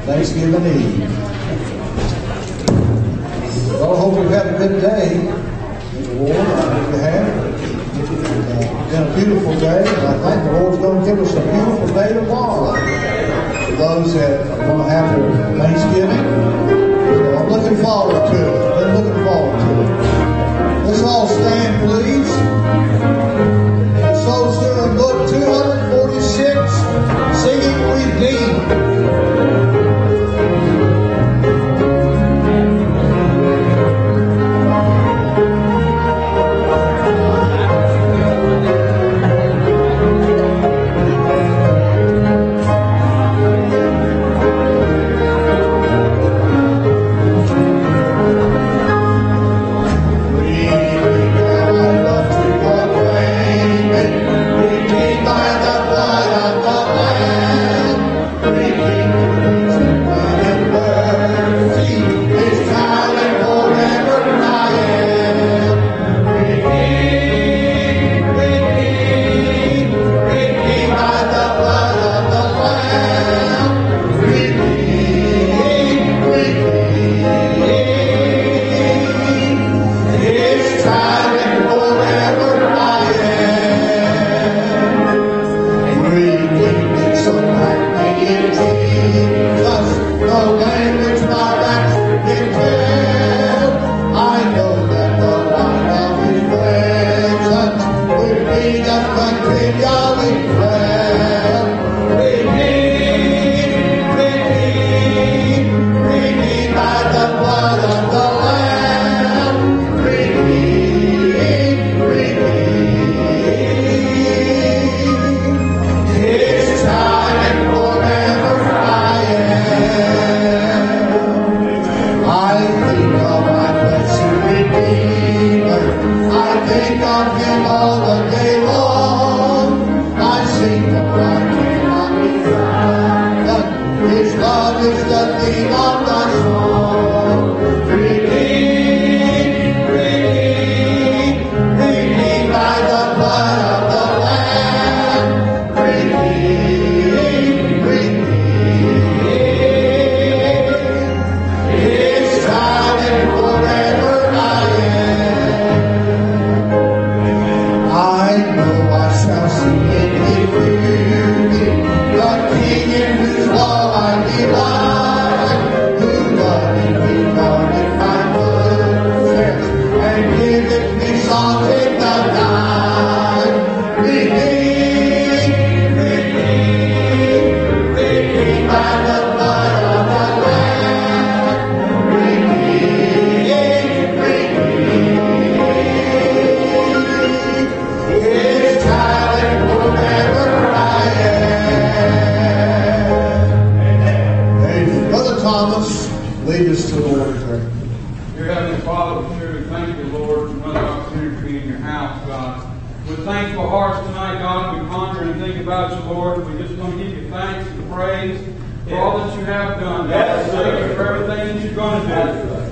Thanksgiving Eve. Well, I hope you've had a good day in the war. I hope you have. It's been a beautiful day, and I think the Lord's going to give us a beautiful day tomorrow for those that are going to have their Thanksgiving. So I'm looking forward to it. Been looking forward to it. Let's all stand, please. The soul's doing book 246, Singing Redeemed. Thomas, lead us to the Lord in prayer. Dear Heavenly Father, we thank you, Lord, for another opportunity to be in your house, God. With thankful hearts tonight, God, we ponder and think about you, Lord. We just want to give you thanks and praise for all that you have done, God. Thank you for everything that you're going to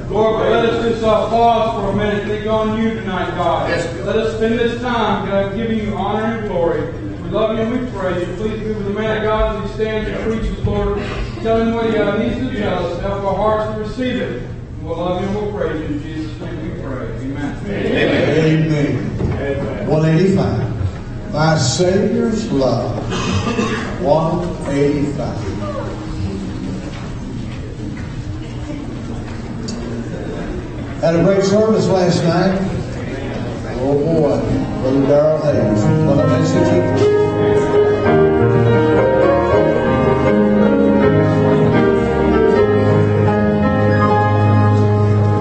do. Lord, but let us just pause for a minute and think on you tonight, God. Let us spend this time, God, giving you honor and glory. We love you and we praise you. Please be with the man of God as he stands and preaches, Lord. Tell him what he needs to tell us. Help our hearts to receive it. We'll love you and we'll praise you. In Jesus' name we pray. Amen. Amen. 185. My Savior's love. 185. Had a great service last night. Oh boy, Brother Darrell Hayes. What a message.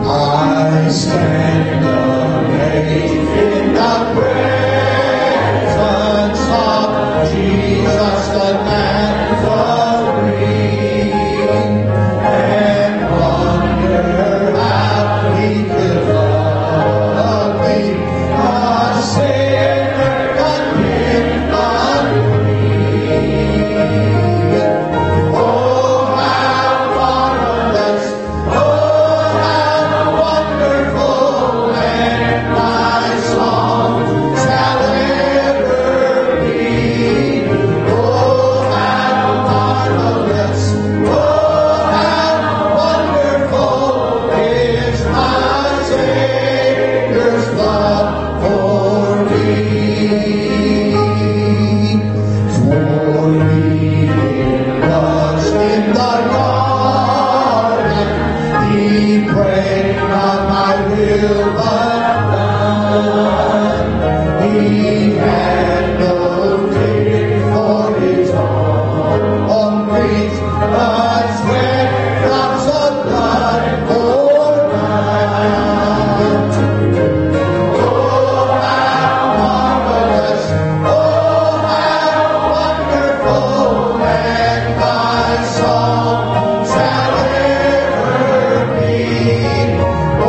I stand amazed in the presence of Jesus, the Nazarene, and wonder how he could love me, a sinner condemned unfree. Oh, how marvelous! Oh, how wonderful! And my song shall ever be. Oh, how marvelous! Oh, how wonderful is my Savior's love for me. For me it was in the garden, he prayed, not my will but done. He had no ticket for his own grief, but sweat drops of blood for mine. Oh, how marvelous! Oh, how wonderful! And my song shall ever be. Oh,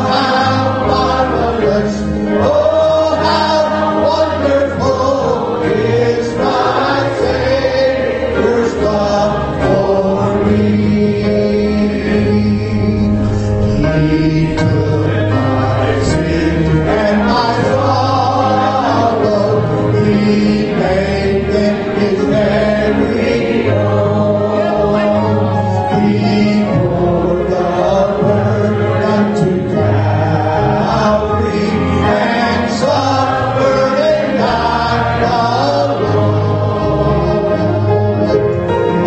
how marvelous! Oh, how wonderful is my Savior's love for me. He took my sin and my sorrow. He made them his very own. He poured the burden to Calvary and suffered and died alone.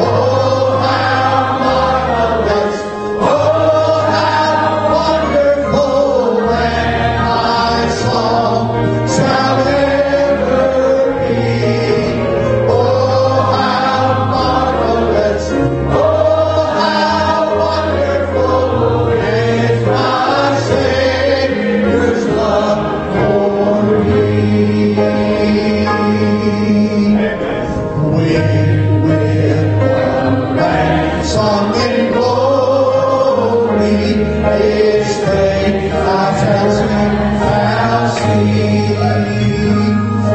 Oh, how marvelous! Oh, how wonderful! And my song shall ever be. Oh, how marvelous! Oh, how wonderful is my Savior's love for me. When with one ransom in glory, His faith I shall see.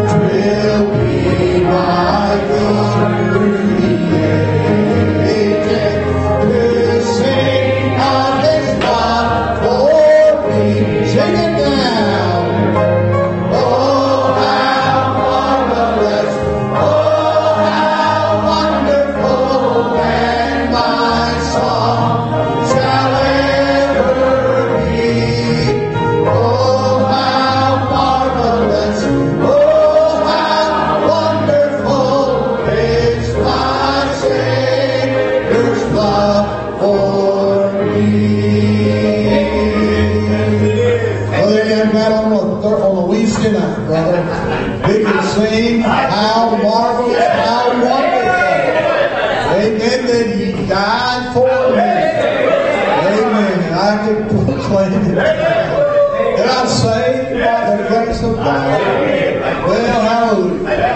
Twill be my good created to sing of His love for me. Sing it now. Oh, how marvelous! Oh, how wonderful! And my song shall ever be. Oh, how marvelous! Oh, how wonderful is my Savior's love for me. Well, they had that on a Wednesday night, brother. We could sing how marvelous, how wonderful. Amen. That He died for me. Amen. And I can proclaim it. Did I say by the grace of God? Well, hallelujah.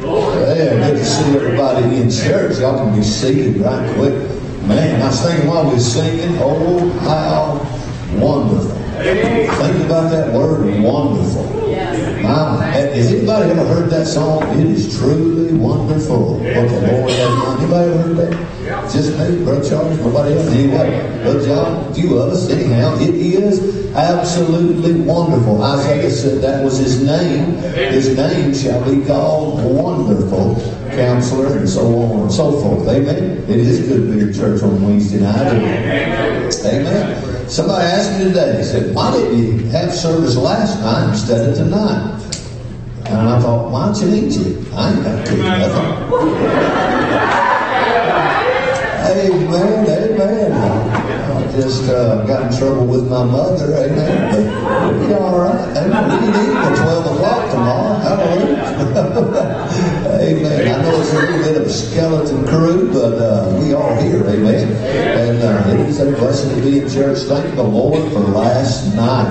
Yeah, good to see everybody in church. Y'all can be seated right quick. Man, I was thinking while we were singing, oh, how wonderful. Think about that word, wonderful. Has anybody ever heard that song? It is truly wonderful what the Lord has done. Anybody ever heard that? Just me, Brother Charles, nobody else. Anyway, Brother John, a few of us. Anyhow, it is absolutely wonderful. Isaiah said that was his name. His name shall be called Wonderful Counselor, and so on and so forth. Amen. It is good to be in church on Wednesday night. Amen. Somebody asked me today, he said, why didn't you have service last night instead of tonight? And I thought, why don't you eat it? I ain't got to do nothing. Amen, amen. I just got in trouble with my mother, amen. But we'll be all right. Amen. We can eat at 12 o'clock tomorrow. Hallelujah. Amen. I know it's a little bit of a skeleton crew, but we are here, amen. And it is a blessing to be in church. Thank the Lord for last night.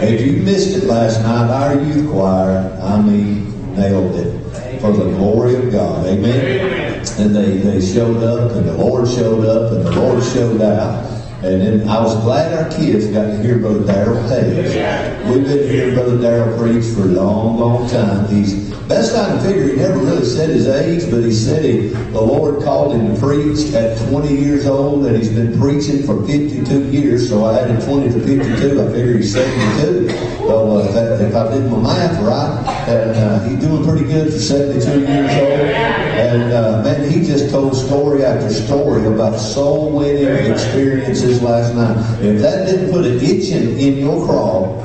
If you missed it last night, our youth choir, nailed it for the glory of God. Amen. And they showed up, and the Lord showed up, and the Lord showed out. And then I was glad our kids got to hear Brother Darrell Hayes. We've been hearing Brother Darrell preach for a long, long time. Best I can figure, he never really said his age, but he said the Lord called him to preach at 20 years old, and he's been preaching for 52 years. So I added 20 to 52. I figured he's 72. So if I did my math right, and he's doing pretty good for 72 years old. And man, he just told story after story about soul-winning experiences last night. If that didn't put an itch in your craw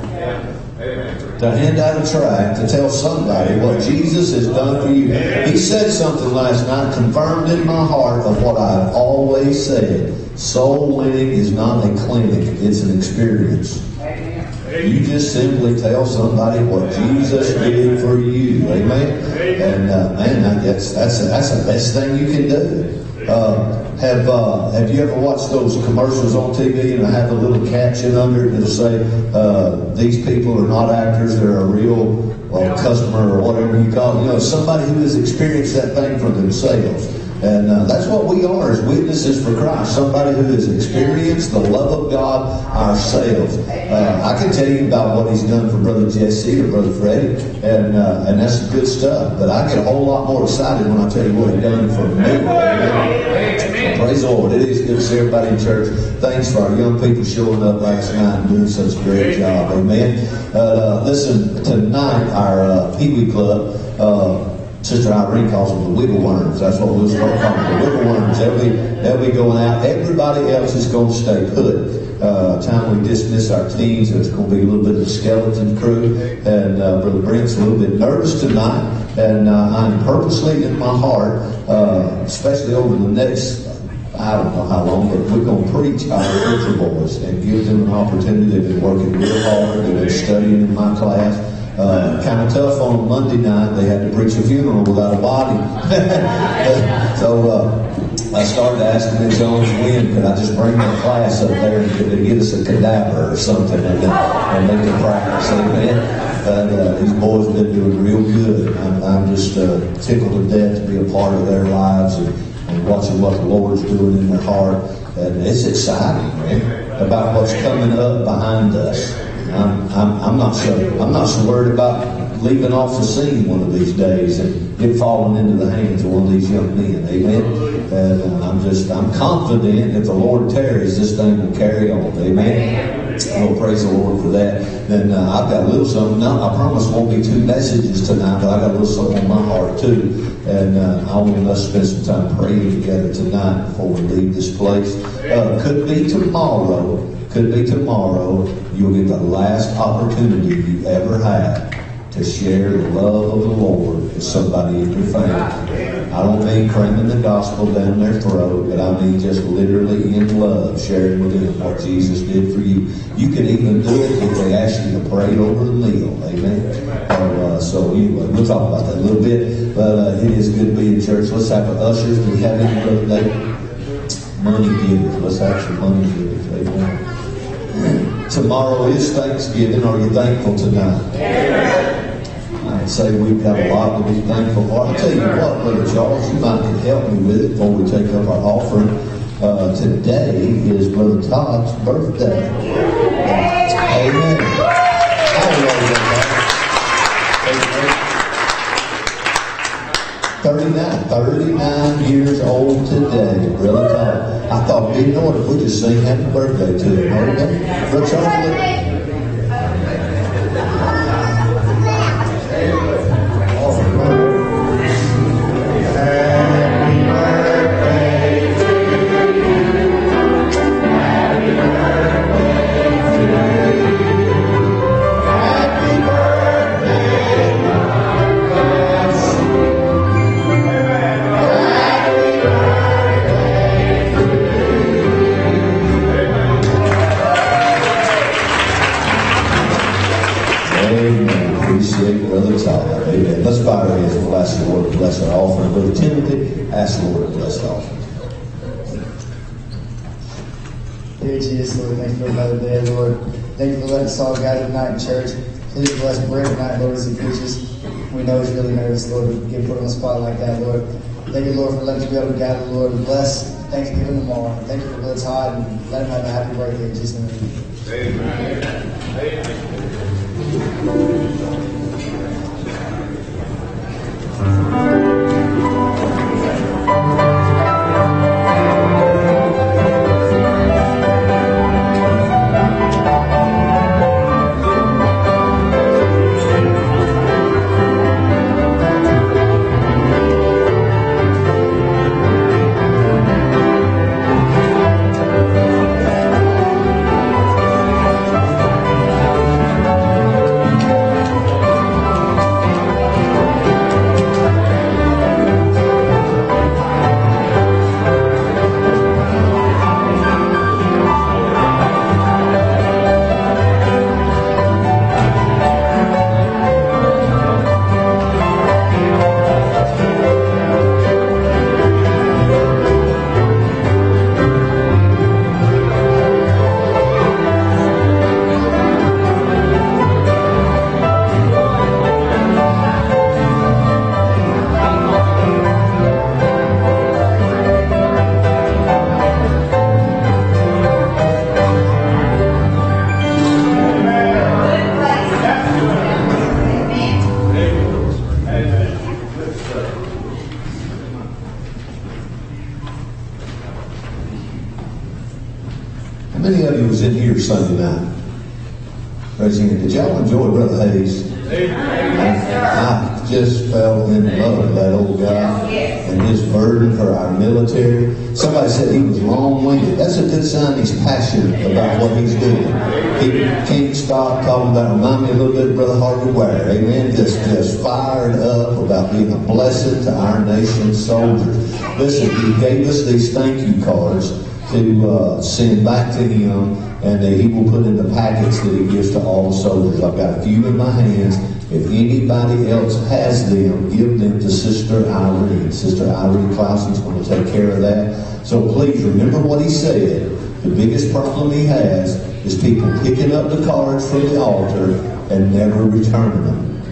to hand out a tract to tell somebody what Jesus has done for you. He said something last night, confirmed in my heart of what I've always said. Soul winning is not a clinic, it's an experience. You just simply tell somebody what Jesus did for you. Amen? And man, that's the best thing you can do. Have you ever watched those commercials on TV and have a little caption under it that'll say, these people are not actors, they're a real customer or whatever you call it. You know, somebody who has experienced that thing for themselves. And that's what we are as witnesses for Christ. Somebody who has experienced the love of God ourselves. I can tell you about what he's done for Brother Jesse or Brother Freddie, and that's good stuff. But I get a whole lot more excited when I tell you what he's done for me. Amen. Praise the Lord. It is good to see everybody in church. Thanks for our young people showing up last night and doing such a great job. Amen. Listen, tonight our Pee Wee Club, Sister Irene calls them the wiggle worms. That's what we'll start calling them, the wiggle worms. They'll be going out. Everybody else is going to stay put. Time we dismiss our teams, there's going to be a little bit of a skeleton crew. And Brother Brent's a little bit nervous tonight. And I'm purposely in my heart, especially over the next, I don't know how long, but we're going to preach our preacher boys and give them an opportunity. They've been working real hard. They've been studying in my class. Kind of tough on a Monday night. They had to preach a funeral without a body. So I started asking them, Jones, when could I just bring my class up there and could they get us a cadaver or something and they can practice. Amen. These boys have been doing real good. I'm just tickled to death to be a part of their lives and watching what the Lord's doing in their heart. And it's exciting, man, about what's coming up behind us. I'm not so worried about leaving off the scene one of these days and it falling into the hands of one of these young men. Amen. And I'm confident if the Lord tarries, this thing will carry on. Amen. Oh, praise the Lord for that. Then I've got a little something. Now, I promise it won't be 2 messages tonight, but I got a little something on my heart too. And I want us to spend some time praying together tonight before we leave this place. Could be tomorrow. You'll get the last opportunity you ever had to share the love of the Lord with somebody in your family. I don't mean cramming the gospel down their throat, but I mean just literally in love, sharing with them what Jesus did for you. You can even do it if they ask you to pray over the meal. Amen. So anyway, we'll talk about that a little bit, but it is good to be in church. Let's have our ushers. Do we have any, Brother David? Money givers. Let's have some money givers. Amen. Tomorrow is Thanksgiving. Are you thankful tonight? I'd say we've got a lot to be thankful for. I'll tell you what, Brother Charles, you might can help me with it before we take up our offering. Today is Brother Todd's birthday. Amen. Hallelujah. 39 years old today, Brother Todd. I thought, you know what, if we just sing happy birthday to him. Amen. Brother Charlie. Let's bow our heads and ask the Lord to bless our offering. Brother Timothy, ask the Lord to bless the offering. Dear Jesus, Lord, thank you for another day, Lord. Thank you for letting us all gather tonight in church. Please bless Brett tonight, Lord, as he preaches. We know he's really nervous, Lord, to get put on the spot like that, Lord. Thank you, Lord, for letting us be able to gather, Lord. Bless Thanksgiving tomorrow. Thank you for Brother Todd and let him have a happy birthday in Jesus' name. Amen. Many of you was in here Sunday night. Praise Him. Did y'all enjoy Brother Hayes? I just fell in love with that old guy and his burden for our military. Somebody said he was long-winded. That's a good sign he's passionate about what he's doing. He can't stop talking about, remind me a little bit of Brother Harvey Ware. Amen. Just fired up about being a blessing to our nation's soldiers. Listen, he gave us these thank you cards to send back to him, and that he will put in the packets that he gives to all the soldiers. I've got a few in my hands. If anybody else has them, give them to Sister Irene. Sister Irene Clausen's going to take care of that. So please remember what he said. The biggest problem he has is people picking up the cards from the altar and never returning them.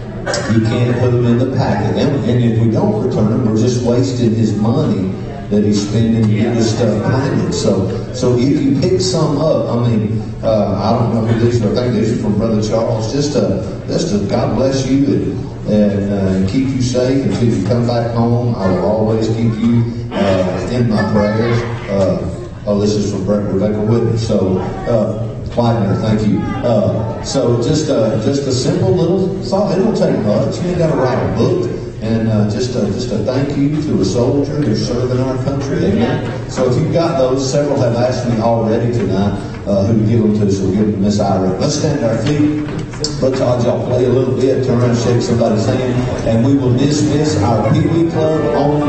He can't put them in the packet. And if we don't return them, we're just wasting his money that he's spending to get this stuff painted. So if you pick some up, I mean, I don't know who these are. I think these are from Brother Charles. Just to God bless you and keep you safe until you come back home. I will always keep you in my prayers. This is from Rebecca Whitney. So, Kleidner, thank you. So just a simple little thought. It don't take much. You ain't got to write a book. And just a thank you to a soldier who's serving our country. Amen. So if you've got those, several have asked me already tonight who to give them to, so we'll give them to Miss Ira. Let's stand to our feet. Brother Todd, y'all play a little bit, turn around and shake somebody's hand, and we will dismiss our Pee Wee Club only.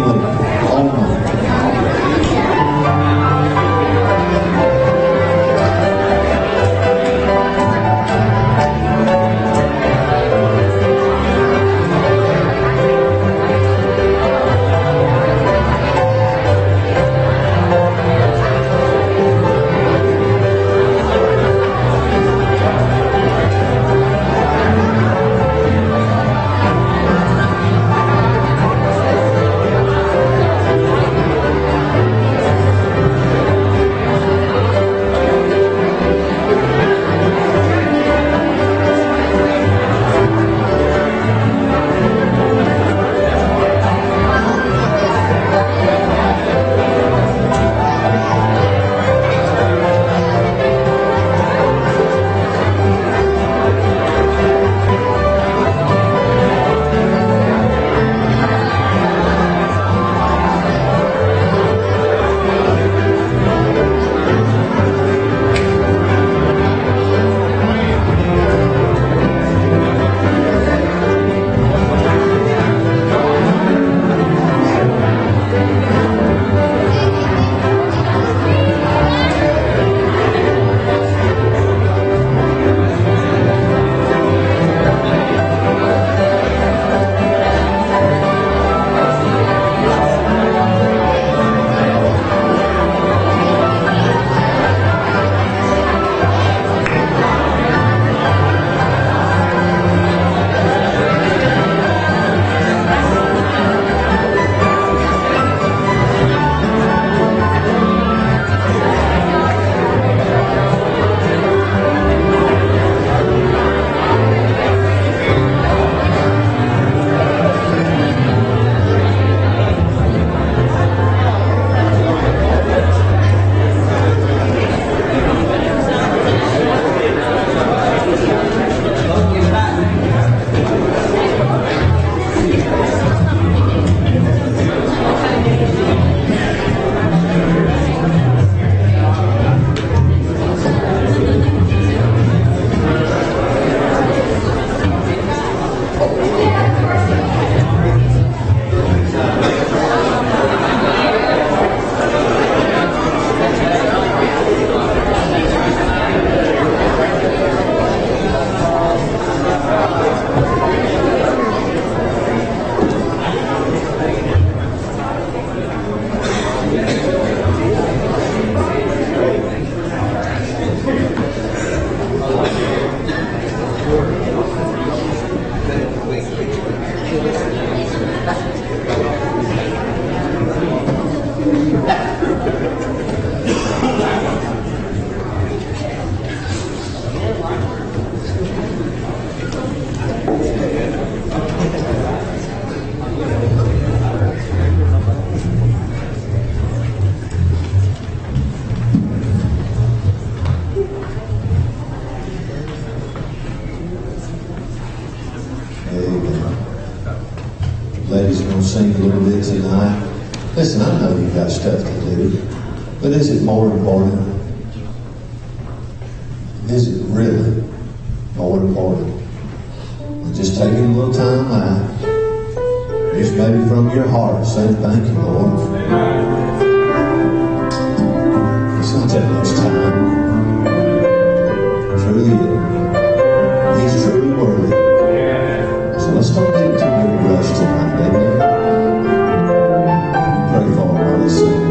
Ladies are going to sing a little bit tonight. Listen, I know you've got stuff to do, but is it more important? Is it really more important than just taking a little time out, just maybe from your heart, saying thank you, Lord? It's not that much time. Truly, He's truly worthy. So let's don't make it too big a rush tonight, baby. Pray for him while he sings.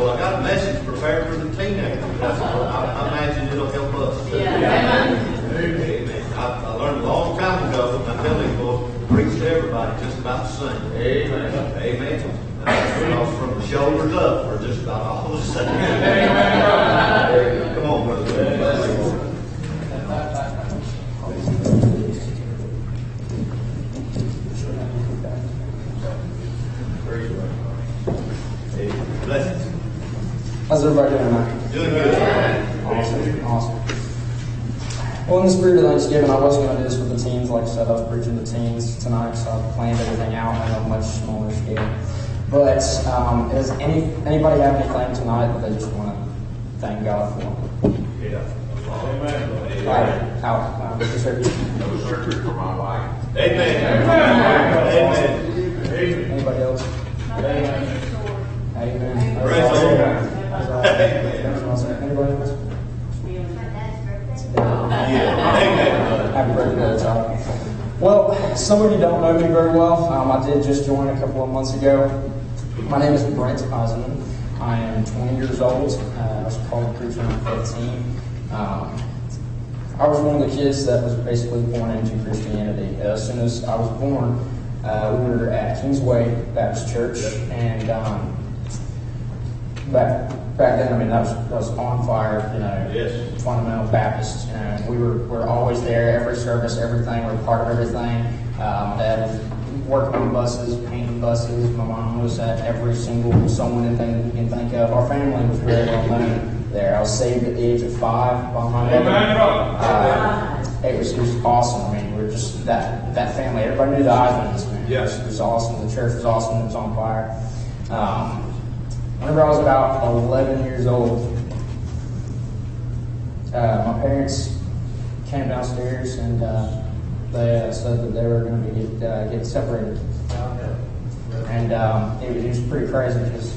Well, I got a message prepared for the teenagers. I imagine it'll help us. Amen. I learned a long time ago, and I tell these boys, preach to everybody just about the same. Amen. Amen. Because from the shoulders up, we're just about all the same. Amen. Come on, brother. Blessings. How's everybody doing tonight? Doing good. Awesome. Well, in the spirit of Thanksgiving, I was going to do this with the teens. Like I said, I was preaching to the teens tonight, so I planned everything out on a much smaller scale. But does anybody have anything tonight that they just want to thank God for? Yeah. Amen. Right. Out. Mr. Sergey. No surgery for my wife. Amen. Amen. Anybody else? Amen. Praise the Lord. Anybody else? Amen. Happy birthday, child. Well, some of you don't know me very well. I did just join a couple of months ago. My name is Brent Eisenman. I am 20 years old. I was called a preacher when I was 15. I was one of the kids that was basically born into Christianity. As soon as I was born, we were at Kingsway Baptist Church, and back then, I mean, that was on fire, you know, Yes. fundamental Baptists. You know, we were always there, every service, everything. We were part of everything. My dad was working on buses, painting buses. My mom was at every single someone and thing that you can think of. Our family was very well known there. I was saved at the age of 5 by my mother. It was awesome. I mean, we were just that family. Everybody knew the Eismans, man. Yes. It was awesome. The church was awesome. It was on fire. Whenever I was about 11 years old, my parents came downstairs and they said that they were going to get separated. And it was pretty crazy because,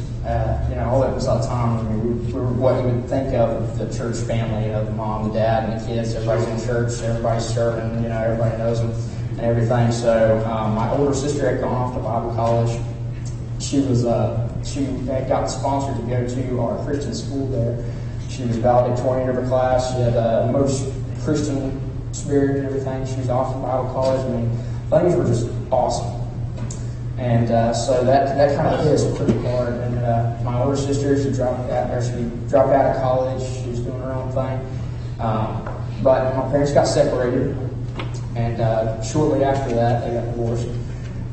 all that was that time. I mean, we were what you would think of the church family, you know, the mom, the dad, and the kids. Everybody's in church, everybody's serving, you know, everybody knows them and everything. So my older sister had gone off to Bible college. She had got sponsored to go to our Christian school there. She was valedictorian of her class. She had the most Christian spirit and everything. She was off to Bible college. I mean, things were just awesome. And so that kind of hit us pretty hard. And my older sister, she dropped out of college. She was doing her own thing. But my parents got separated, and shortly after that, they got divorced.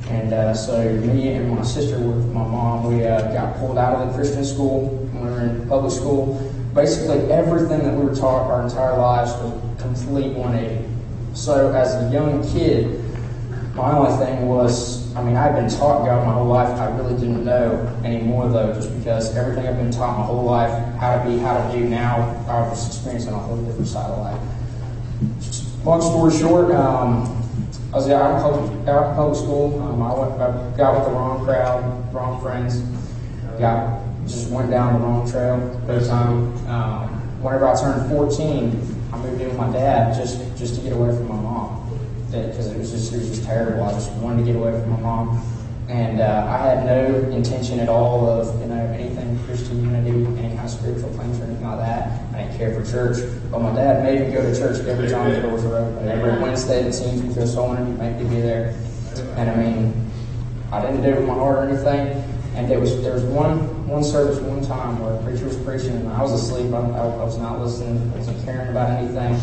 And so me and my sister with my mom, we got pulled out of the Christian school when we were in public school. Basically, everything that we were taught our entire lives was complete 180. So as a young kid, my only thing was, I mean, I'd been taught God my whole life. I really didn't know anymore, though, just because everything I've been taught my whole life, how to be, how to do now, I was experiencing a whole different side of life. Long story short, I was out in public school. I got with the wrong crowd, wrong friends. Just went down the wrong trail every time. Whenever I turned 14, I moved in with my dad just to get away from my mom. Because it was just terrible. I just wanted to get away from my mom. And I had no intention at all of anything Christianity, any kind of spiritual things or anything like that. I didn't care for church. But my dad made me go to church every time the doors were open. Every Wednesday it seems we just wanted to make me be there. And I mean, I didn't do it with my heart or anything. And there was one service one time where a preacher was preaching and I was asleep. I was not listening. I wasn't caring about anything.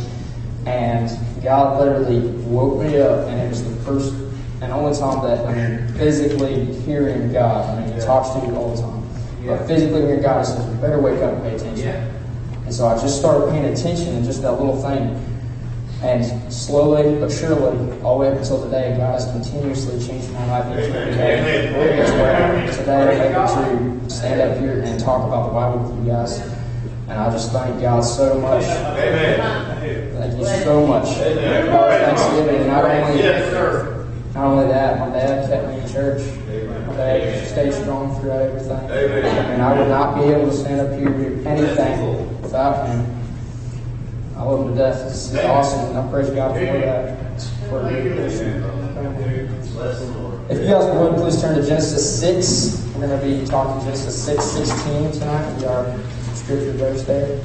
And God literally woke me up, and it was the first and only time that, I mean, physically hearing God. I mean, He talks to you all the time. But physically hearing God, He says, you better wake up and pay attention. And so I just started paying attention in just that little thing. And slowly but surely, all the way up until today, God has continuously changed my life each and every day. That's where today I'm able to stand up here and talk about the Bible with you guys. And I just thank God so much. Thank you so much. Thanksgiving. Not only that, my dad kept me in church. My dad stayed strong throughout everything. And I would not be able to stand up here and do anything without him. I love him to death. This is awesome, and I praise God for that. If you guys would, please turn to Genesis 6. We're We're going to be talking Genesis 6:16 tonight. We are scripture verse there.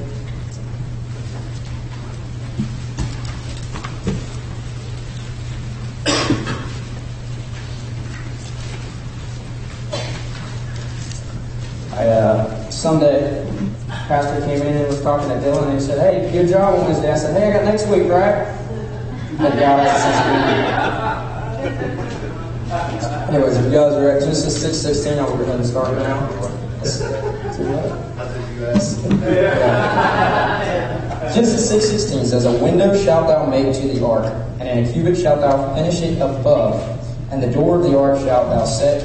Sunday, pastor came in and was talking to Dylan, and he said, "Hey, good job on Wednesday." I said, "Hey, I got next week, right?" Anyways, if you guys are at Genesis 6:16, I'll go ahead and start now. Genesis 6:16 says, "A window shalt thou make to the ark, and in a cubit shalt thou finish it above, and the door of the ark shalt thou set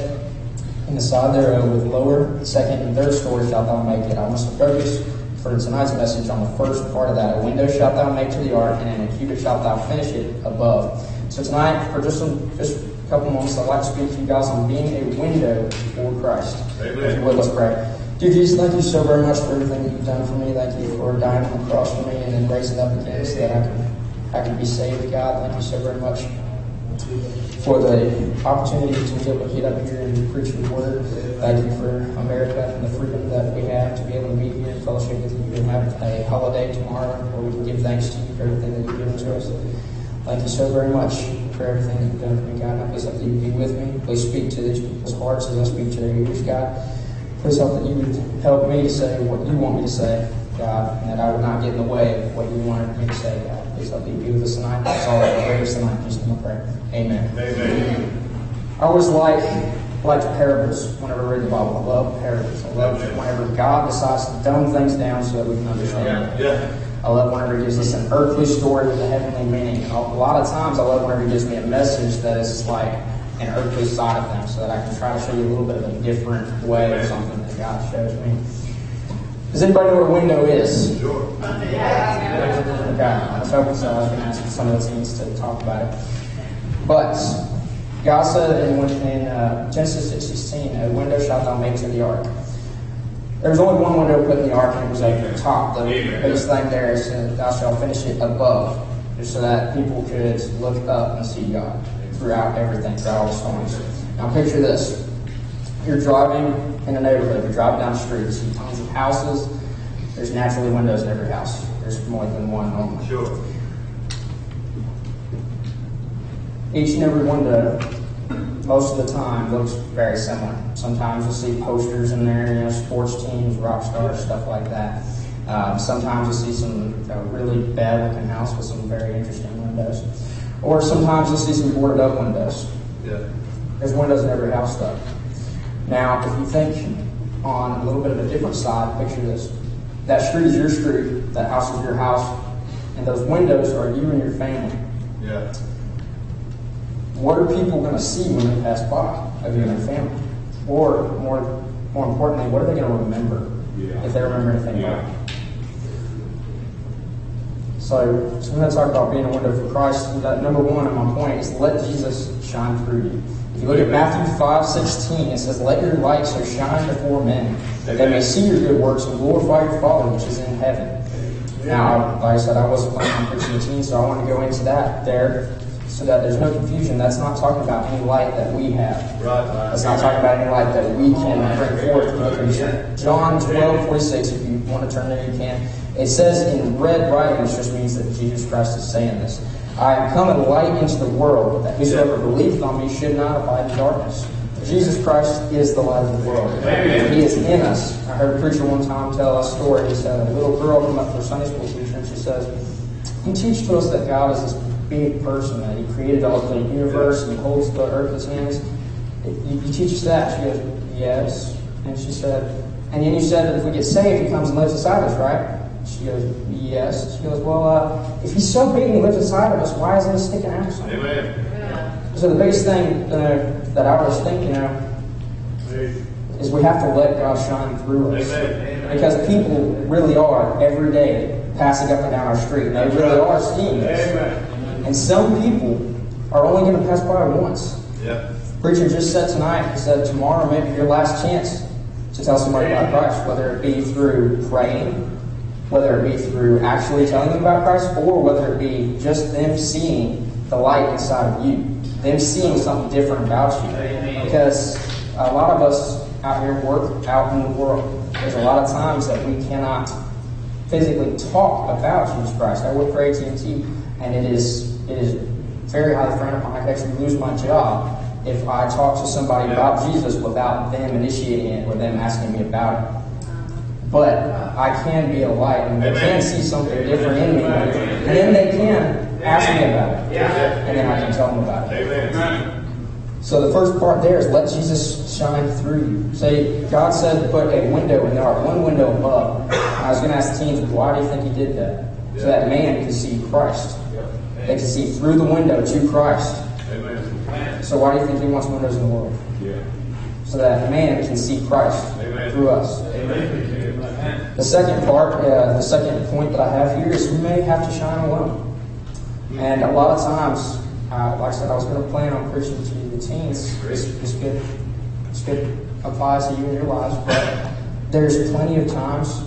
in the side thereof with lower, second, and third story shalt thou make it." I want to focus for tonight's message on the first part of that. "A window shalt thou make to the ark, and in a cubit shalt thou finish it above." So tonight, for just a couple moments, I'd like to speak to you guys on being a window for Christ. Amen. Well, let's pray. Dear Jesus, thank you so very much for everything that you've done for me. Thank you for dying on the cross for me and then raising up again so that I can be saved, God. Thank you so very much for the opportunity to be able to get up here and preach your word. Thank you for America and the freedom that we have to be able to meet here and fellowship with you and have a holiday tomorrow where we can give thanks to you for everything that you've given to us. Thank you so very much for everything that you've done for me, God. I please help you be with me. Please speak to these people's hearts as I speak to their ears, God. Please help that you would help me to say what you want me to say, God, and that I would not get in the way of what you wanted me to say, God. Please help you be with us tonight. That's all I pray tonight. Just in my prayer. Amen. Amen. I always like parables whenever I read the Bible. I love parables. I love whenever God decides to dumb things down so that we can understand it. Yeah. I love whenever he gives us an earthly story with a heavenly meaning. And a lot of times I love whenever he gives me a message that is like an earthly side of things so that I can try to show you a little bit of a different way or something that God shows me. Does anybody know what a window is? Sure. Okay, I was hoping so. I was going to ask some of the teams to talk about it. But God said in Genesis 6:16, "A window shalt thou make to the ark." There was only one window put in the ark, and it was at the top. The biggest thing there is that thou shalt finish it above, just so that people could look up and see God throughout everything, throughout all the storms. Now picture this. You're driving in a neighborhood. You're driving down the street. You see tons of houses. There's naturally windows in every house. There's more than one normally. Sure. Each and every window, most of the time, looks very similar. Sometimes you'll see posters in there, sports teams, rock stars, stuff like that. Sometimes you'll see some really bad looking house with some very interesting windows. Or sometimes you'll see some boarded up windows. Yeah. There's windows in every house though. Now, if you think on a little bit of a different side, picture this. That street is your street, that house is your house, and those windows are you and your family. Yeah. What are people going to see when they pass by of you and your family? Or, more importantly, what are they going to remember if they remember anything about it? So we're going to talk about being a window for Christ. Number one, and my point is let Jesus shine through you. If you look at Matthew 5:16, it says, "Let your light so shine before men, that they may see your good works and glorify your Father which is in heaven." Now, like I said, I wasn't planning on preaching the team, so I want to go into that there so that there's no confusion. That's not talking about any light that we have. Right. That's not talking about any light that we can bring forth. John 12:46, if you want to turn there, you can. It says in red writing, which just means that Jesus Christ is saying this, "I am come a light into the world, that whosoever believeth on me should not abide in darkness." Jesus Christ is the light of the world. Amen. He is in us. I heard a preacher one time tell a story. He said a little girl came up for a Sunday school teacher, and she says, "You teach to us that God is this big person, that he created all the universe and he holds the earth in his hands. You teach us that?" She goes, "Yes." And she said, "And then you said that if we get saved, he comes and lives inside us, right?" She goes, "Yes." She goes, "Well, if he's so big and he lives inside of us, why isn't he sticking out something?" Amen. So the biggest thing that I was thinking of is we have to let God shine through us. Amen. Because people really are every day passing up and down our street. They really are seeing us. Amen. And some people are only going to pass by once. Yeah. Preacher just said tonight, he said tomorrow may be your last chance to tell somebody about Christ, whether it be through praying, whether it be through actually telling them about Christ, or whether it be just them seeing the light inside of you, them seeing something different about you. Because a lot of us out here work out in the world, there's a lot of times that we cannot physically talk about Jesus Christ. I work for AT&T, and it is very highly frowned upon. I could actually lose my job if I talk to somebody about Jesus without them initiating it or them asking me about it. But I can be a light, and they can see something different in me, and then they can ask me about it, and then I can tell them about it. Amen. So the first part there is let Jesus shine through you. Say, God said to put a window in there, one window above. I was going to ask the teens, why do you think He did that? So that man could see Christ. They could see through the window to Christ. Amen. So why do you think He wants windows in the world? So that man can see Christ through us. The second part, the second point that I have here is we may have to shine alone. And a lot of times, like I said, I was going to plan on preaching to the teens. This could apply to you in your lives, but there's plenty of times,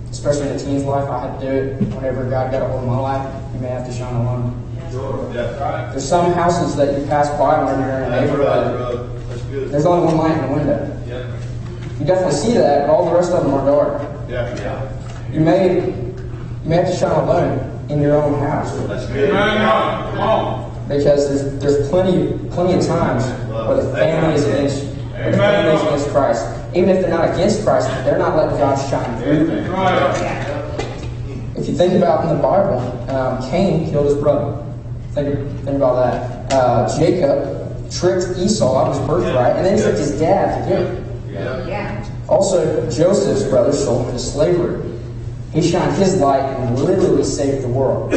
especially in a teen's life, I had to do it whenever God got a hold of my life. You may have to shine alone. There's some houses that you pass by when you're in a neighborhood. That's good. There's only one light in the window. You definitely see that, but all the rest of them are dark. You may have to shine alone in your own house. That's good. Because there's plenty of times where the family is against you. Where the family is against Christ. Even if they're not against Christ, they're not letting God shine through them. If you think about in the Bible, Cain killed his brother. Think about that. Jacob tricked Esau out of his birthright, and then tricked his dad to get it. Also, Joseph's brother sold him into slavery. He shined his light and literally saved the world.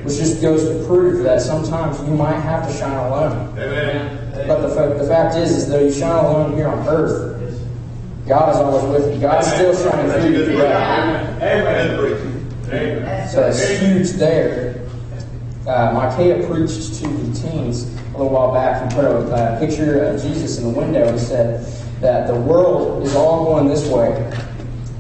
Which just goes to prove that sometimes you might have to shine alone. But the fact is though you shine alone here on earth, God is always with you. God is still shining through you forever. So it's huge there. Micaiah preached to the teens a little while back. He put a picture of Jesus in the window and said that the world is all going this way.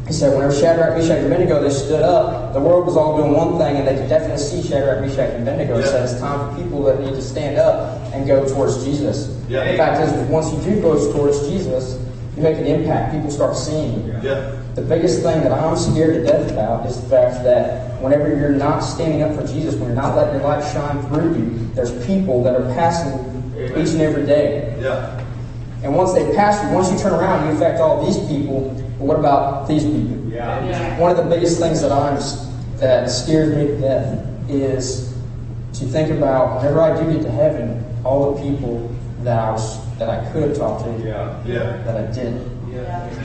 He said whenever Shadrach, Meshach, and Abednego, they stood up, the world was all doing one thing, and they could definitely see Shadrach, Meshach, and Abednego. He said it's time for people that need to stand up and go towards Jesus. The fact is, once you do go towards Jesus, you make an impact. People start seeing you. The biggest thing that I'm scared to death about is the fact that whenever you're not standing up for Jesus, when you're not letting your light shine through you, there's people that are passing you each and every day. And once they pass you, once you turn around, you affect all these people. But what about these people? One of the biggest things that scares me to death is to think about whenever I do get to heaven, all the people that I could have talked to that I didn't.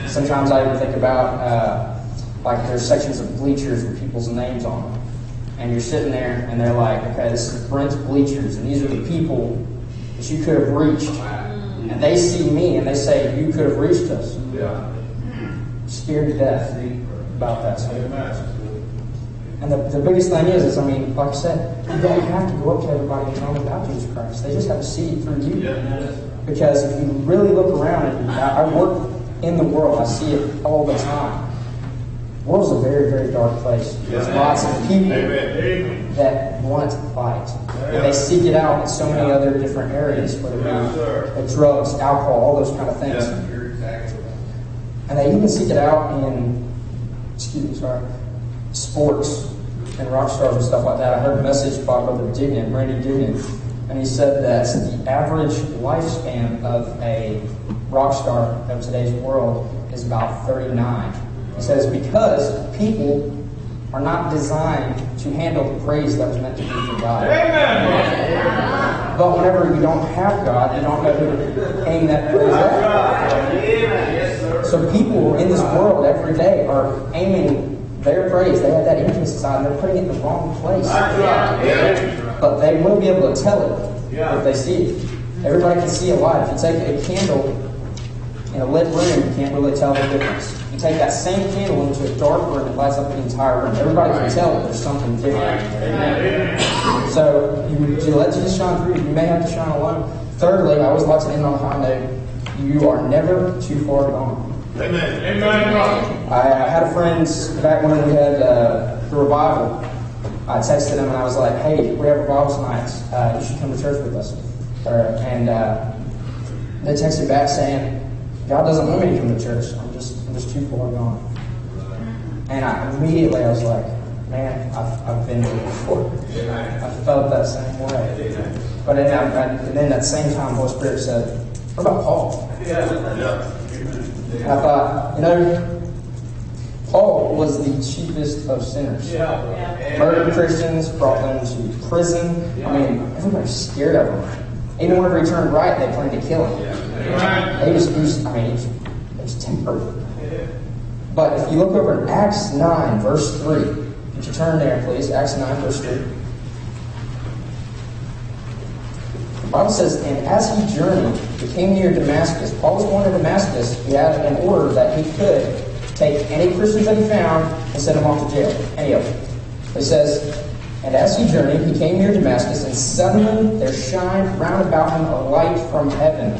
Sometimes I even think about like there's sections of bleachers with people's names on them, and you're sitting there and they're like, okay, this is Brent's bleachers, and these are the people that you could have reached, and they see me and they say you could have reached us. Scared to death about that stuff. And the biggest thing is I mean, like I said, you don't have to go up to everybody and tell them about Jesus Christ. They just have to see it through you. Because if you really look around, and I work in the world, I see it all the time. The world's a very, very dark place. There's lots of people that want light. And they seek it out in so many other different areas, whether it be drugs, alcohol, all those kind of things. And they even seek it out in, sports and rock stars and stuff like that. I heard a message by Brother Dignan, Randy Dignan, and he said that the average lifespan of a rock star of today's world is about 39. He says because people are not designed to handle the praise that was meant to be for God. Amen. But whenever you don't have God, you don't know who to aim that praise at. So people in this world every day are aiming their praise. They have that interest inside, and they're putting it in the wrong place. But they will be able to tell it if they see it. Everybody can see a light. If you take a candle in a lit room, you can't really tell the difference. You take that same candle into a dark room, it lights up the entire room. Everybody can tell that there's something different. So you let Jesus shine through. You may have to shine alone. Thirdly, I always like to end on a high note. You are never too far gone. Amen. I had a friend back when we had the revival. I texted him and I was like, hey, we have revival tonight. You should come to church with us. And they texted back saying, God doesn't want me to come to church. I'm just too far gone. And I was like, man, I've been there before. I felt that same way. But then at the same time, Holy Spirit said, what about Paul? And I thought, Paul was the chiefest of sinners. Murdered Christians, brought them to prison. I mean, everybody's scared of him. Even whenever he turned right, they planned to kill him. He was terrible. But if you look over in Acts 9, verse 3, would you turn there, please? Acts 9, verse 3. The Bible says, and as he journeyed, he came near Damascus. Paul was going to Damascus. He had an order that he could take any Christians that he found and send them off to jail. Any of them. It says, and as he journeyed, he came near Damascus, and suddenly there shined round about him a light from heaven.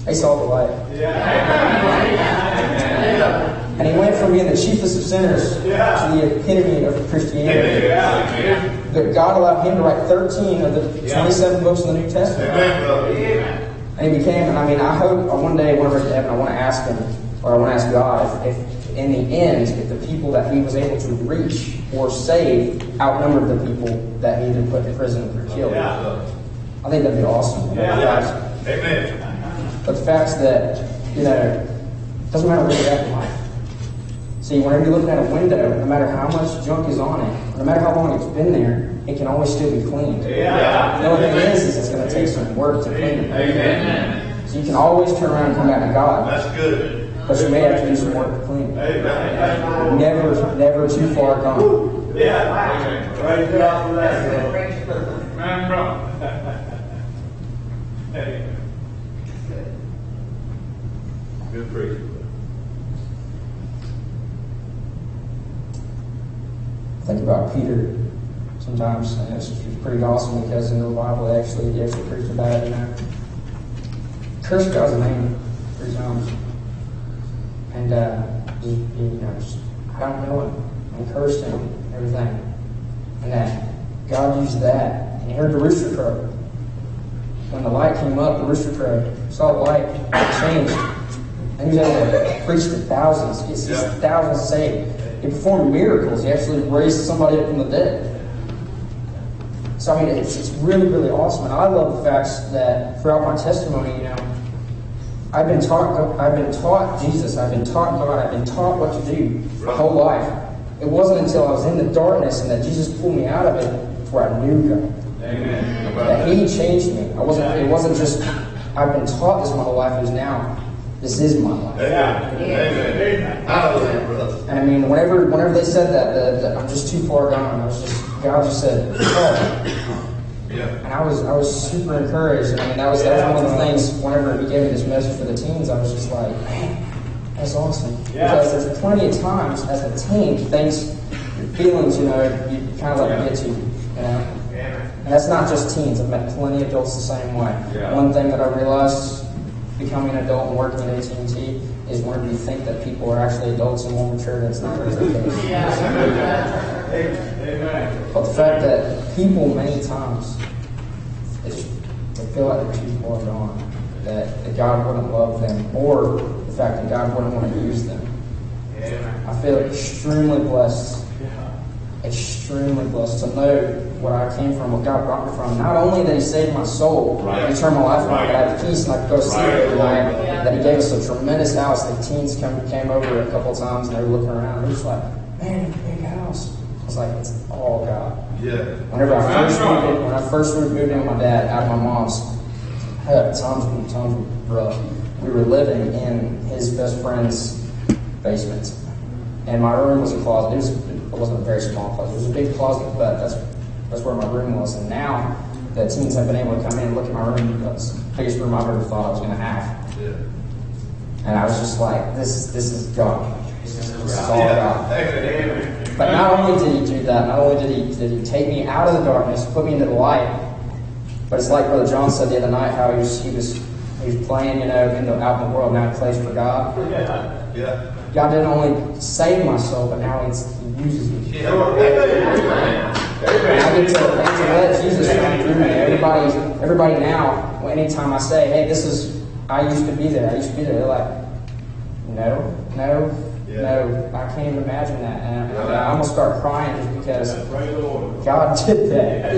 They saw the light. And he went from being the chiefest of sinners to the epitome of Christianity. That God allowed him to write 13 of the 27 books in the New Testament. And he became, I hope one day, whenever I get to heaven, I want to ask him, or I want to ask God, if in the end, if the people that he was able to reach or save outnumbered the people that he either put in prison or killed. I think that'd be awesome. Amen. But the fact that, it doesn't matter what you have in life. See, whenever you're looking at a window, no matter how much junk is on it, no matter how long it's been there, it can always still be cleaned. The only thing is it's going to take some work to clean it. Amen. So you can always turn around and come back to God. That's good. But you may have to do some work to clean it. Never too far gone. Praise God for that. Man, bro. Good preaching. Think about Peter sometimes, and it's pretty awesome because in the Bible they actually preach about it. Curse God's name 3 times, and I don't know him, and cursed him, and everything, and that God used that, and he heard the rooster crow. When the light came up, the rooster crowed, saw the light, changed, and he was able to preach to thousands, get thousands saved. He performed miracles. He actually raised somebody up from the dead. So it's really, really awesome. And I love the fact that throughout my testimony, I've been taught Jesus. I've been taught God. I've been taught what to do my whole life. It wasn't until I was in the darkness and that Jesus pulled me out of it where I knew God. Amen. That He changed me. It wasn't just I've been taught this my whole life. It was now this is my life. Amen. Hallelujah, brother. And whenever they said that I'm just too far gone, God just said, oh. And I was super encouraged. And that was one of the things. Whenever He gave me this message for the teens, I was just like, man, that's awesome. Because there's plenty of times as a teen, feelings, you kind of let them get to you, And that's not just teens. I've met plenty of adults the same way. One thing that I realized becoming an adult and working at AT&T is whenever you think that people are actually adults and more mature, that's not always the case. But the fact that people many times they feel like they're too far gone, that God wouldn't love them, or the fact that God wouldn't want to use them. I feel extremely blessed to know what I came from, what God brought me from. Not only that He saved my soul, He turned my life around, but I had peace and I could go sleep every night. That He gave us a tremendous house. The teens came over a couple of times and they were looking around. They were just like, man, you have a big house. I was like, it's all God. Whenever I first moved in with my dad out of my mom's, times were rough. We were living in his best friend's basement, and my room was a closet. It wasn't a very small closet. It was a big closet, but that's where my room was. And now the teens have been able to come in and look at my room. That's the biggest room I've ever thought I was going to have. And I was just like, this is God. This is all God. But not only did He do that, not only did he take me out of the darkness, put me into the light, but it's like Brother John said the other night, how he was playing, out in the world, now He plays for God. God didn't only save my soul, but now He uses me. And I get to let Jesus shine through me. Everybody now, anytime I say, hey, I used to be there, they're like, no, I can't even imagine that. And I almost start crying just because God did that.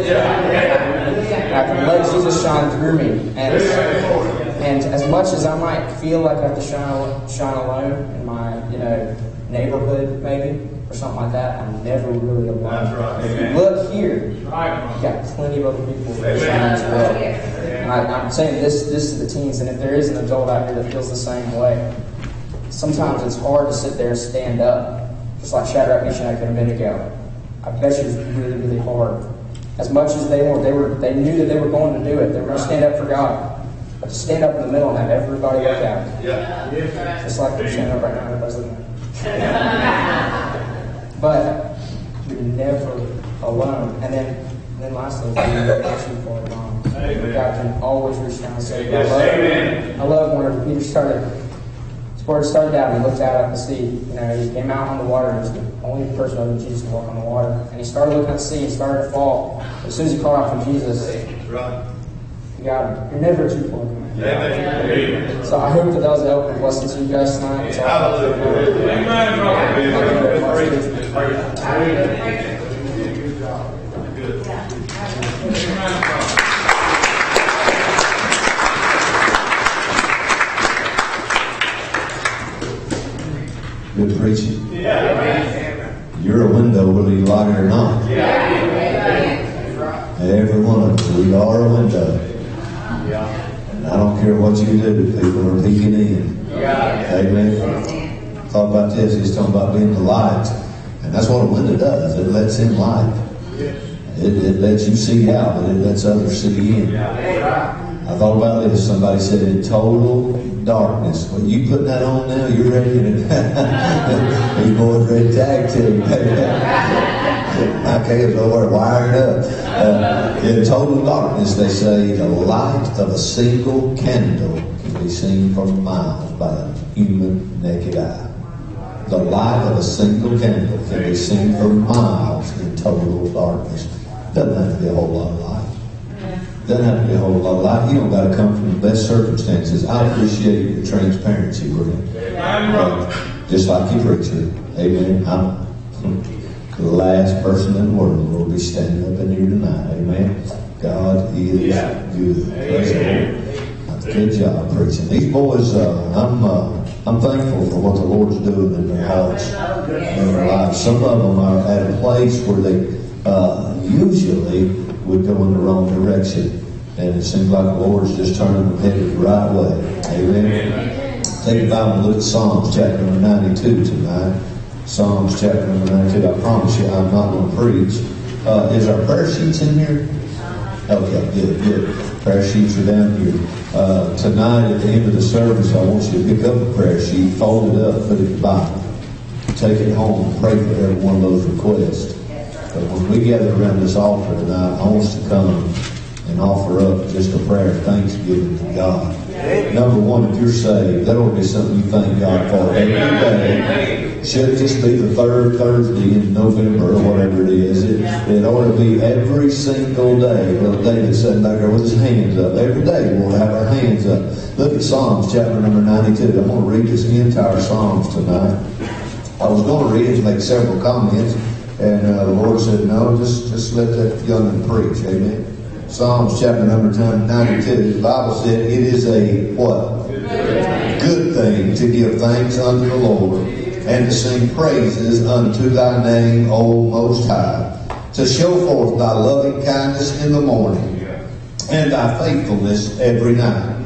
And I can let Jesus shine through me. And as much as I might feel like I have to shine alone in my neighborhood maybe, or something like that, I'm never really alone. That's right. If you look here, you've got plenty of other people that shine as well. And I'm saying this to the teens, and if there is an adult out here that feels the same way, sometimes it's hard to sit there and stand up, just like Shadrach, Meshach, and Abednego. I bet you it's really, really hard. As much as they knew that they were going to do it, they were going to stand up for God. But to stand up in the middle and have everybody look at it. Just like they're standing up right now, everybody's looking at it. But you're never alone. And then lastly, you're not too far alone. God can always reach down and save you. I love whenever Peter started out and he looked out at the sea. He came out on the water and he was the only person other than Jesus to walk on the water. And he started looking at the sea and started to fall. As soon as he called out from Jesus, you got him. You're never too far away. So I hope that was a helpful blessing to you guys tonight. Good preaching. You're a window whether you like it or not. Every one of us, we are a window. And I don't care what you do, people are peeking in. Amen. Thought about this, he's talking about being the light. And that's what a window does. It lets in light. It lets you see out, but it lets others see in. I thought about this. Somebody said in total darkness. Well, you putting that on now, you're ready to these boys ready to tag team. My kids over there wired up. In total darkness, they say the light of a single candle can be seen from miles by a human naked eye. The light of a single candle can be seen for miles in total darkness. Doesn't have to be a whole lot of light. Doesn't have to be a whole lot of light. You don't got to come from the best circumstances. I appreciate your transparency, Brent. Just like you, preacher. Amen. I'm the last person in the world will be standing up in here tonight. Amen. God is good. Praise the Lord. Good job preaching. These boys, I'm thankful for what the Lord's doing in their hearts and their lives. Some of them are at a place where they usually would go in the wrong direction. And it seems like the Lord's just turning them headed the right way. Amen. Take the Bible and look at Psalms chapter number 92 tonight. Psalms chapter number 92. I promise you I'm not going to preach. Is our prayer sheets in here? Okay, good. Prayer sheets are down here. Tonight at the end of the service, I want you to pick up a prayer sheet, fold it up, put it in the Bible. Take it home and pray for every one of those requests. But when we gather around this altar tonight, I want us to come and offer up just a prayer of thanksgiving to God. Number one, if you're saved, that ought to be something you thank God for every day. Should just be the third Thursday in November or whatever it is. It ought to be every single day. Well, David's sitting back there with his hands up. Every day we'll have our hands up. Look at Psalms chapter number 92. I'm going to read this entire Psalms tonight. I was going to read it and make several comments. And the Lord said, no, just let that young'un preach. Amen. Psalms chapter number 92. The Bible said it is a what? Good thing to give thanks unto the Lord and to sing praises unto thy name, O Most High, to show forth thy loving kindness in the morning and thy faithfulness every night.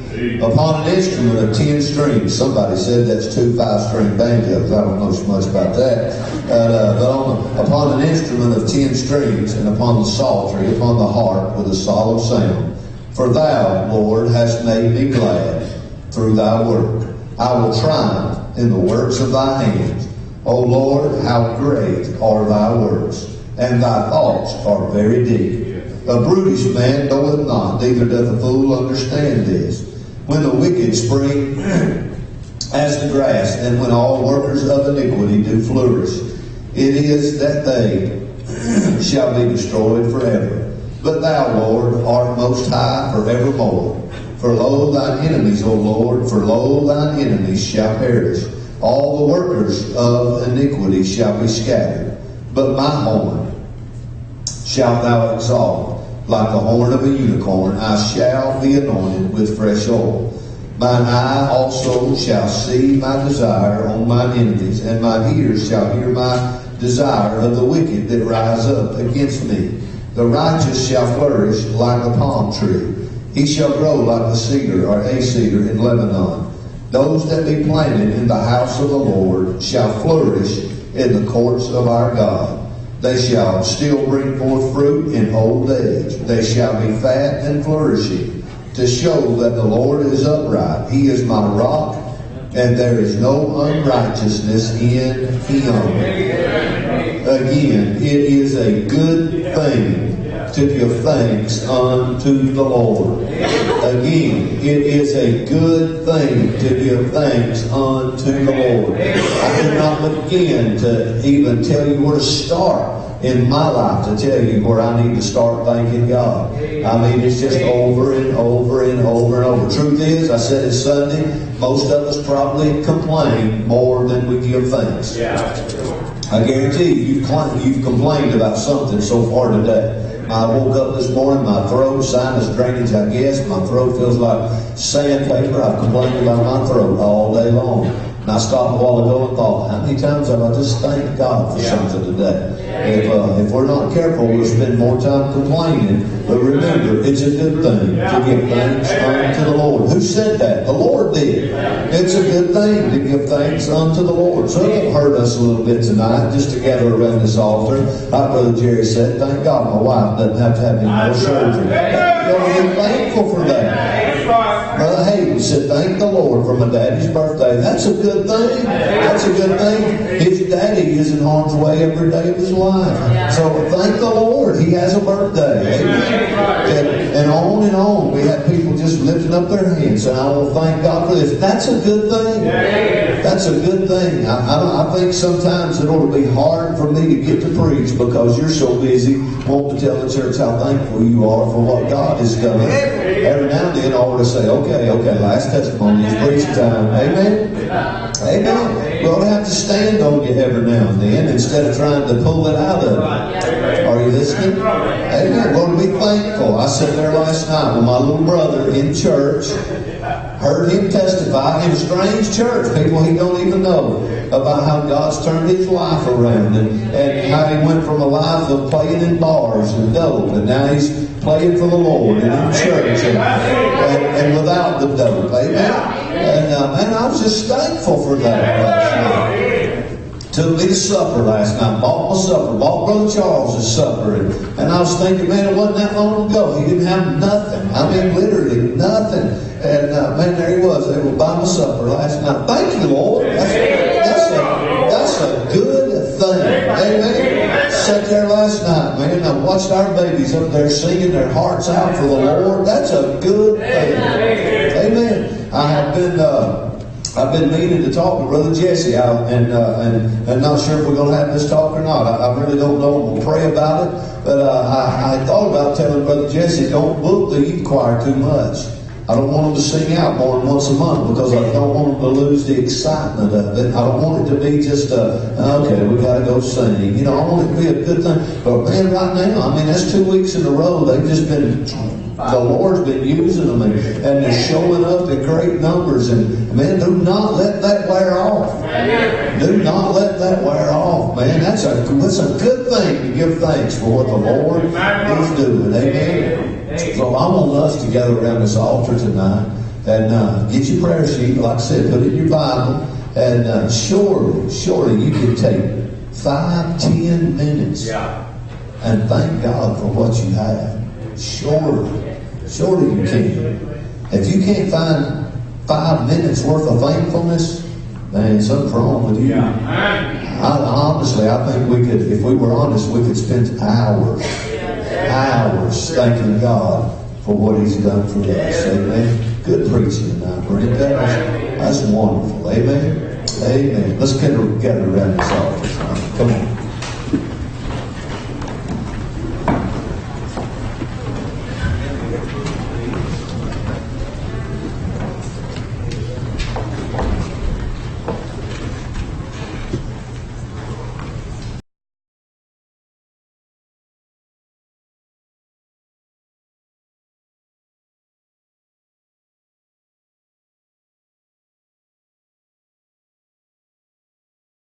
Upon an instrument of 10 strings. Somebody said that's 2 5-string banjos. I don't know so much about that. But upon an instrument of 10 strings, and upon the psaltery, upon the harp with a solemn sound. For thou, Lord, hast made me glad through thy work. I will triumph in the works of thy hands. O Lord, how great are thy works, and thy thoughts are very deep. A brutish man knoweth not, neither doth a fool understand this. When the wicked spring as the grass, and when all workers of iniquity do flourish, it is that they shall be destroyed forever. But thou, Lord, art most high forevermore. For lo, thine enemies, O Lord, for lo, thine enemies shall perish. All the workers of iniquity shall be scattered. But my horn shalt thou exalt, like the horn of a unicorn. I shall be anointed with fresh oil. Mine eye also shall see my desire on mine enemies, and mine ears shall hear my desire of the wicked that rise up against me. The righteous shall flourish like a palm tree. He shall grow like the cedar or a cedar in Lebanon. Those that be planted in the house of the Lord shall flourish in the courts of our God. They shall still bring forth fruit in old age. They shall be fat and flourishing, to show that the Lord is upright. He is my rock, and there is no unrighteousness in him. Again, it is a good thing to give thanks unto the Lord. Again, it is a good thing to give thanks unto the Lord. I cannot begin to even tell you where to start in my life to tell you where I need to start thanking God. I mean, it's just over and over and over and over. Truth is, I said it Sunday, most of us probably complain more than we give thanks. I guarantee you've complained about something so far today. I woke up this morning, my throat, sinus drainage, I guess. My throat feels like sandpaper. I've complained about my throat all day long. And I stopped a while ago and thought, how many times have I just thanked God for something today? If we're not careful, we'll spend more time complaining. But remember, it's a good thing to give thanks unto the Lord. Who said that? The Lord did. It's a good thing to give thanks unto the Lord. So it won't hurt us a little bit tonight just to gather around this altar. Like Brother Jerry said, thank God my wife doesn't have to have any more surgery. You're going to be thankful for that. Brother Hayden said, thank the Lord for my daddy's birthday. That's a good thing. That's a good thing. His daddy is in harm's way every day of his life. So thank the Lord. He has a birthday. Amen. And on we have people just lifting up their hands and I will thank God for this. That's a good thing. That's a good thing. I think sometimes it ought to be hard for me to get to preach because you're so busy wanting to tell the church how thankful you are for what God has done. Every now and then I ought to say, okay, last testimony is preaching time. Amen? Amen. We ought to have to stand on you every now and then instead of trying to pull it out of you. Are you listening? Amen. We ought to be thankful. I sat there last night with my little brother in church, heard him testify in a strange church, people he don't even know, about how God's turned his life around and how he went from a life of playing in bars and dope, and now he's playing for the Lord and in church and without the dope. Amen. And I was just thankful for that last night. Took me to supper last night, bought my supper, bought Brother Charles' supper, and I was thinking, man, it wasn't that long ago. He didn't have nothing. I mean, literally nothing. And man, there he was. They were buying my supper last night. Thank you, Lord. That's a good thing. Amen. Sat there last night, man. I watched our babies up there singing their hearts out for the Lord. That's a good thing. Amen. I've been meaning to talk to Brother Jesse and not sure if we're going to have this talk or not. I really don't know. We'll pray about it. But I thought about telling Brother Jesse, don't book the youth choir too much. I don't want them to sing out more than once a month because I don't want them to lose the excitement of it. I don't want it to be just okay, we got to go sing. You know, I want it to be a good thing. But man, right now, I mean, that's 2 weeks in a row. They've just been, the Lord's been using them and they're showing up in great numbers. And man, do not let that wear off. Do not let that wear off, man. That's a good thing to give thanks for what the Lord is doing. Amen. So I want us to gather around this altar tonight and get your prayer sheet, like I said, put it in your Bible, and surely you can take 5-10 minutes and thank God for what you have. Surely you can. If you can't find 5 minutes worth of thankfulness, man, something's wrong with you. Honestly, I think we could, if we were honest, we could spend hours thanking God for what He's done for us. Amen. Good preaching tonight, Brent. That's wonderful. Amen. Amen. Let's get together around this altar. Come on.